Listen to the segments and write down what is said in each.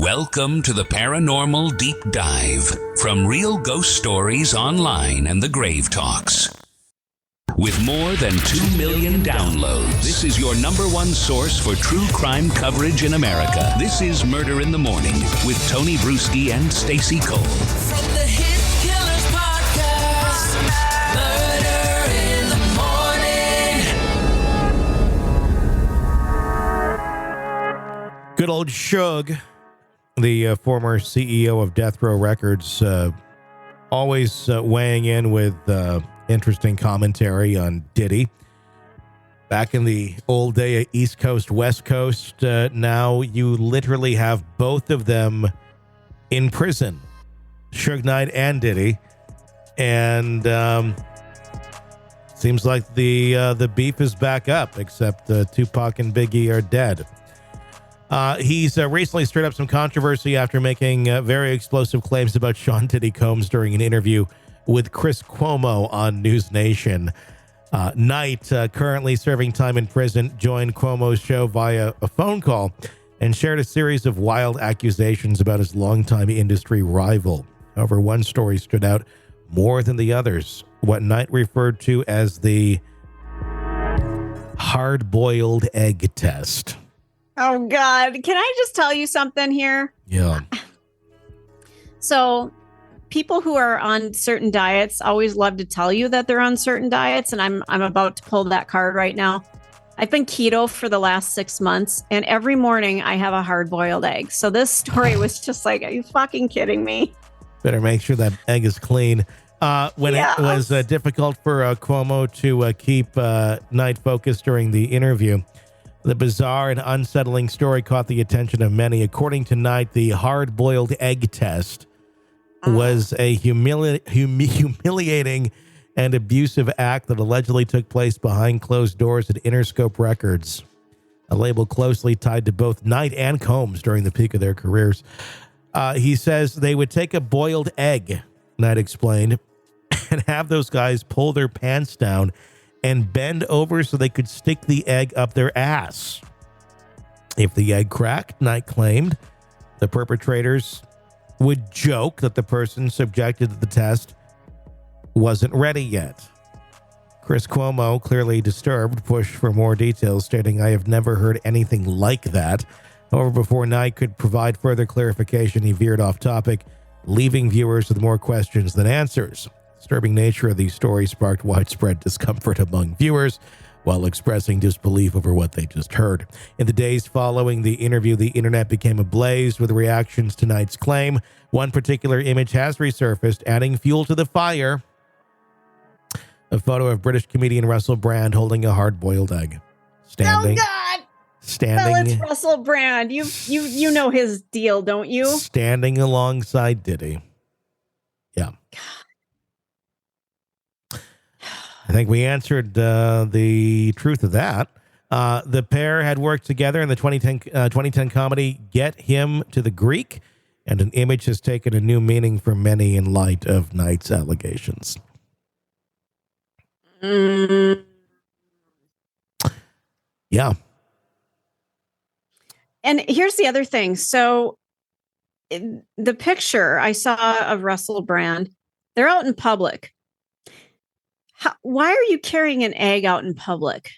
Welcome to the Paranormal Deep Dive from Real Ghost Stories Online and the Grave Talks. With more than 2 million downloads, this is your number one source for true crime coverage in America. This is Murder in the Morning with Tony Bruschi and Stacey Cole. From the Hit Killers Podcast, Murder in the Morning. Good old Suge, the former CEO of Death Row Records, always weighing in with interesting commentary on Diddy. Back in the old day of East Coast, West Coast, now you literally have both of them in prison, Suge Knight and Diddy. And seems like the beef is back up, except Tupac and Biggie are dead. He's recently stirred up some controversy after making very explosive claims about Sean Diddy Combs during an interview with Chris Cuomo on News Nation. Knight, currently serving time in prison, joined Cuomo's show via a phone call and shared a series of wild accusations about his longtime industry rival. However, one story stood out more than the others, what Knight referred to as the hard-boiled egg test. Oh, God. Can I just tell you something here? Yeah. So people who are on certain diets always love to tell you that they're on certain diets, and I'm about to pull that card right now. I've been keto for the last 6 months, and every morning I have a hard-boiled egg. So this story was just like, are you fucking kidding me? Better make sure that egg is clean. When it was difficult for Cuomo to keep Knight focused during the interview, the bizarre and unsettling story caught the attention of many. According to Knight, the hard-boiled egg test was a humiliating and abusive act that allegedly took place behind closed doors at Interscope Records, a label closely tied to both Knight and Combs during the peak of their careers. He says they would take a boiled egg, Knight explained, and have those guys pull their pants down and bend over so they could stick the egg up their ass. If the egg cracked, Knight claimed, the perpetrators would joke that the person subjected to the test wasn't ready yet. Chris Cuomo, clearly disturbed, pushed for more details, stating, "I have never heard anything like that." However, before Knight could provide further clarification, he veered off topic, leaving viewers with more questions than answers. The disturbing nature of these stories sparked widespread discomfort among viewers while expressing disbelief over what they just heard. In the days following the interview, the internet became ablaze with reactions to Knight's claim. One particular image has resurfaced, adding fuel to the fire. A photo of British comedian Russell Brand holding a hard-boiled egg. Standing. Oh, God. Standing. Well, it's Russell Brand. You know his deal, don't you? Standing alongside Diddy. Yeah. I think we answered the truth of that. The pair had worked together in the 2010 comedy Get Him to the Greek, and an image has taken a new meaning for many in light of Knight's allegations. Yeah. And here's the other thing. So the picture I saw of Russell Brand, they're out in public. Why are you carrying an egg out in public?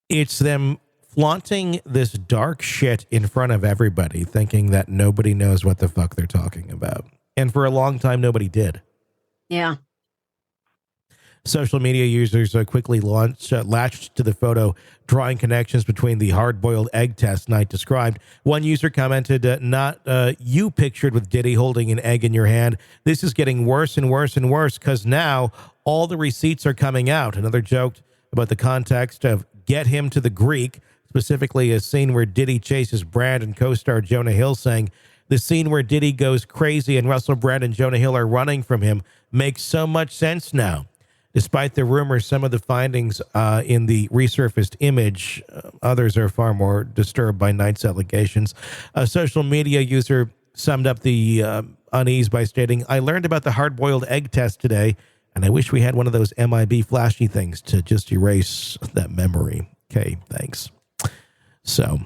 It's them flaunting this dark shit in front of everybody, thinking that nobody knows what the fuck they're talking about. And for a long time, nobody did. Yeah. Social media users quickly latched to the photo, drawing connections between the hard-boiled egg test Knight described. One user commented, not you pictured with Diddy holding an egg in your hand. This is getting worse and worse and worse because now all the receipts are coming out. Another joked about the context of Get Him to the Greek, specifically a scene where Diddy chases Brand and co-star Jonah Hill, saying, the scene where Diddy goes crazy and Russell Brand and Jonah Hill are running from him makes so much sense now. Despite the rumors, some of the findings in the resurfaced image, others are far more disturbed by Knight's allegations. A social media user summed up the unease by stating, I learned about the hard-boiled egg test today, and I wish we had one of those MIB flashy things to just erase that memory. Okay, thanks. So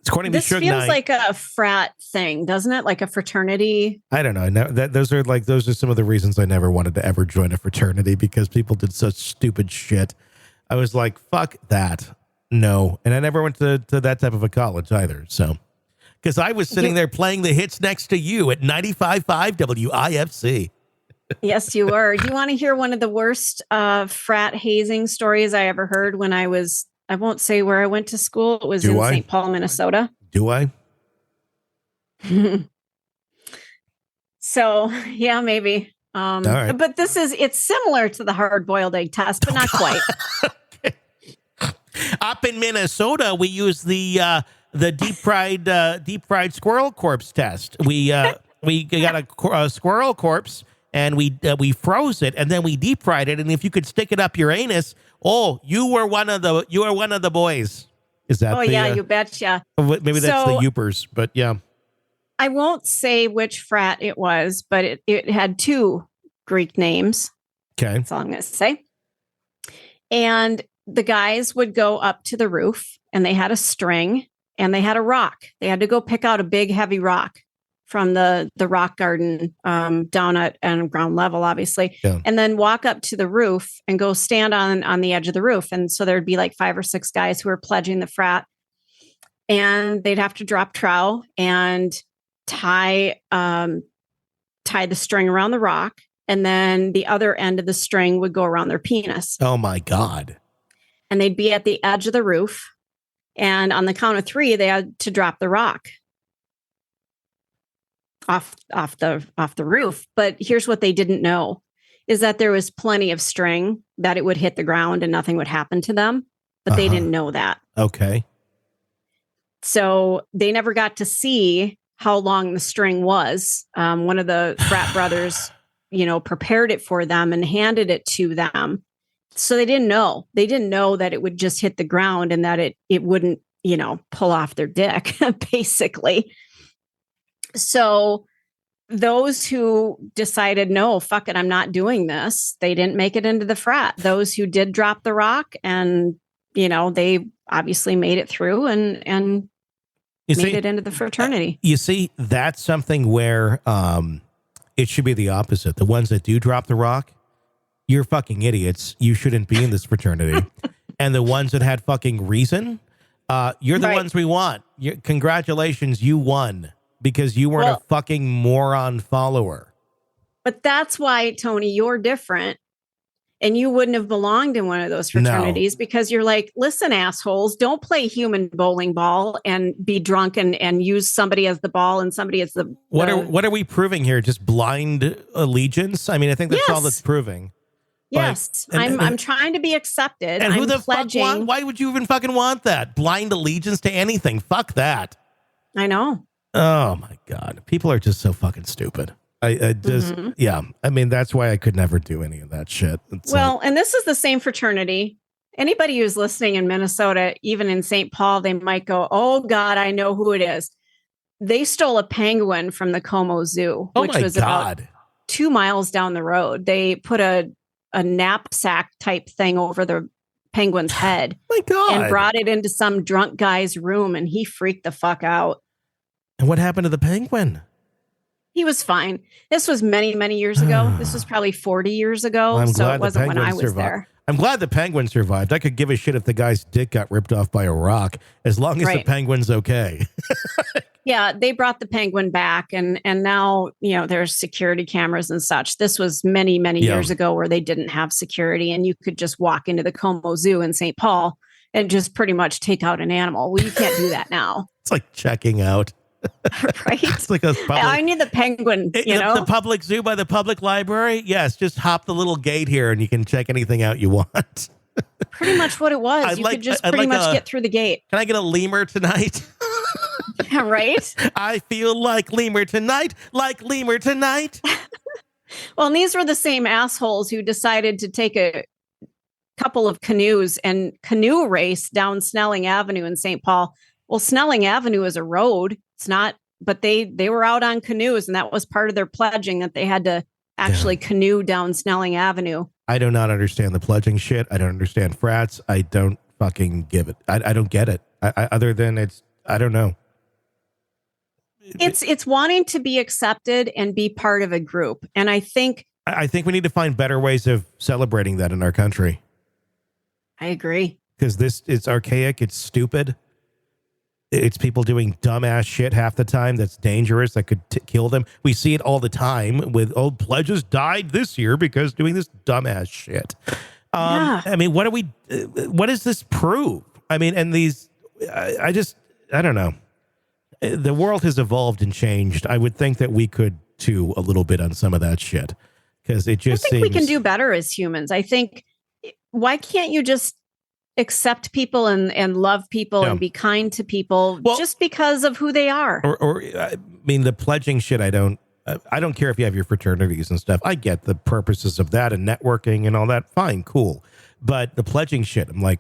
According to This Suge feels Knight, like a frat thing, doesn't it? Like a fraternity. I don't know. Those are some of the reasons I never wanted to ever join a fraternity, because people did such stupid shit. I was like, fuck that. No. And I never went to that type of a college either. So, because I was sitting there playing the hits next to you at 95.5 WIFC. Yes, you were. Do you want to hear one of the worst frat hazing stories I ever heard when I won't say where I went to school. It was in St. Paul, Minnesota. Do I? So, yeah, maybe. All right. But it's similar to the hard-boiled egg test, but not quite. Okay. Up in Minnesota, we use the deep fried squirrel corpse test. We got a squirrel corpse, and we froze it, and then we deep fried it. And if you could stick it up your anus, you were one of the boys. Is that? Yeah, you betcha. Maybe that's the Youpers, but yeah. I won't say which frat it was, but it had two Greek names. Okay, that's all I'm going to say. And the guys would go up to the roof, and they had a string, and they had a rock. They had to go pick out a big, heavy rock from the rock garden down at ground level, obviously, and then walk up to the roof and go stand on the edge of the roof. And so there'd be like 5 or 6 guys who were pledging the frat, and they'd have to drop trow and tie the string around the rock, and then the other end of the string would go around their penis. Oh my God. And they'd be at the edge of the roof, and on the count of 3, they had to drop the rock off the roof. But here's what they didn't know, is that there was plenty of string, that it would hit the ground and nothing would happen to them, but they didn't know that. Okay. So they never got to see how long the string was. One of the frat brothers, prepared it for them and handed it to them. So they didn't know. They didn't know that it would just hit the ground and that it wouldn't, pull off their dick, basically. So those who decided, no, fuck it, I'm not doing this, they didn't make it into the frat. Those who did drop the rock, and, they obviously made it through and made it into the fraternity. You see, that's something where it should be the opposite. The ones that do drop the rock, you're fucking idiots. You shouldn't be in this fraternity. And the ones that had fucking reason, you're the ones we want. Congratulations, you won. Because you weren't a fucking moron follower. But that's why, Tony, you're different. And you wouldn't have belonged in one of those fraternities, because you're like, listen, assholes, don't play human bowling ball and be drunk and use somebody as the ball and somebody as the... What are we proving here? Just blind allegiance? I mean, I think that's all that's proving. Yes, I'm trying to be accepted. And who the pledging. Fuck? Why would you even fucking want that? Blind allegiance to anything? Fuck that. I know. Oh my God. People are just so fucking stupid. I just, yeah. I mean, that's why I could never do any of that shit. And this is the same fraternity. Anybody who's listening in Minnesota, even in St. Paul, they might go, oh God, I know who it is. They stole a penguin from the Como Zoo, which was about 2 miles down the road. They put a knapsack type thing over the penguin's head. My God. And brought it into some drunk guy's room, and he freaked the fuck out. And what happened to the penguin? He was fine. This was many, many years ago. This was probably 40 years ago. Well, so it wasn't when I was there. I'm glad the penguin survived. I could give a shit if the guy's dick got ripped off by a rock, as long as the penguin's okay. Yeah, they brought the penguin back, and now, there's security cameras and such. This was many, many years ago, where they didn't have security, and you could just walk into the Como Zoo in St. Paul and just pretty much take out an animal. Well, you can't do that now. It's like checking out. Right? It's like a public, I need the penguin, the public zoo by the public library. Yes, just hop the little gate here and you can check anything out you want. Pretty much what it was. You could just pretty much get through the gate. Can I get a lemur tonight? Yeah, right? I feel like lemur tonight, Well, and these were the same assholes who decided to take a couple of canoes and canoe race down Snelling Avenue in St. Paul. Well, Snelling Avenue is a road. It's not, but they were out on canoes, and that was part of their pledging, that they had to actually canoe down Snelling Avenue. I do not understand the pledging shit. I don't understand frats. I don't fucking give it. I don't get it. Other than I don't know. It's wanting to be accepted and be part of a group. And I think we need to find better ways of celebrating that in our country. I agree. Because it's archaic, it's stupid. It's people doing dumbass shit half the time that's dangerous, that could kill them. We see it all the time with, pledges died this year because doing this dumbass shit. I mean, what does this prove? I mean, and these, I don't know. The world has evolved and changed. I would think that we could too a little bit on some of that shit. Because it just we can do better as humans. I think, why can't you just accept people and love people and be kind to people just because of who they are? Or I mean, the pledging shit, I don't care if you have your fraternities and stuff. I get the purposes of that and networking and all that. Fine, cool. But the pledging shit, I'm like,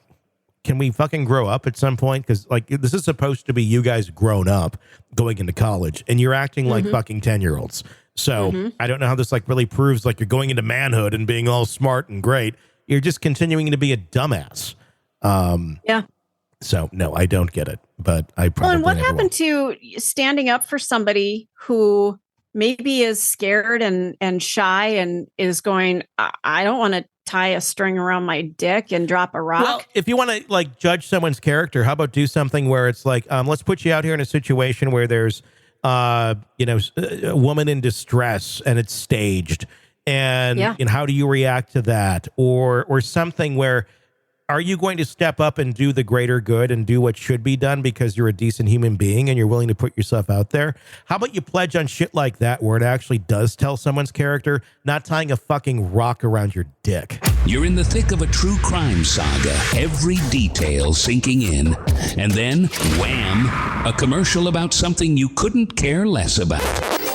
can we fucking grow up at some point? Because like, this is supposed to be you guys grown up going into college and you're acting like fucking 10-year-olds. So I don't know how this like really proves like you're going into manhood and being all smart and great. You're just continuing to be a dumbass. So no, I don't get it, but I probably. Well, and what happened to standing up for somebody who maybe is scared and shy and is going, I don't want to tie a string around my dick and drop a rock. Well, if you want to like judge someone's character, how about do something where it's like, let's put you out here in a situation where there's, a woman in distress and it's staged, and how do you react to that, or something where. Are you going to step up and do the greater good and do what should be done because you're a decent human being and you're willing to put yourself out there? How about you pledge on shit like that where it actually does tell someone's character, not tying a fucking rock around your dick? You're in the thick of a true crime saga, every detail sinking in. And then, wham, a commercial about something you couldn't care less about.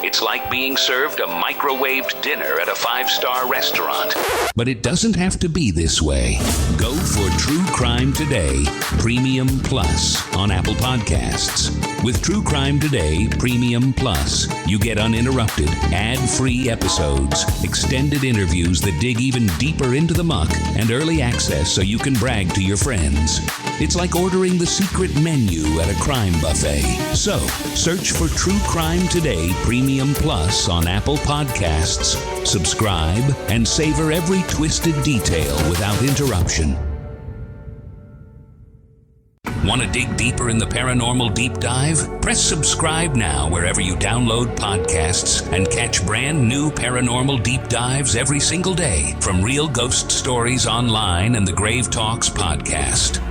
It's like being served a microwaved dinner at a 5-star restaurant. But it doesn't have to be this way. Go for True Crime Today Premium Plus on Apple Podcasts. With True Crime Today Premium Plus, you get uninterrupted, ad-free episodes, extended interviews that dig even deeper into the muck, and early access so you can brag to your friends. It's like ordering the secret menu at a crime buffet. So, search for True Crime Today Premium Plus on Apple Podcasts, subscribe, and savor every twisted detail without interruption. Want to dig deeper in the paranormal deep dive? Press subscribe now wherever you download podcasts and catch brand new paranormal deep dives every single day from Real Ghost Stories Online and the Grave Talks podcast.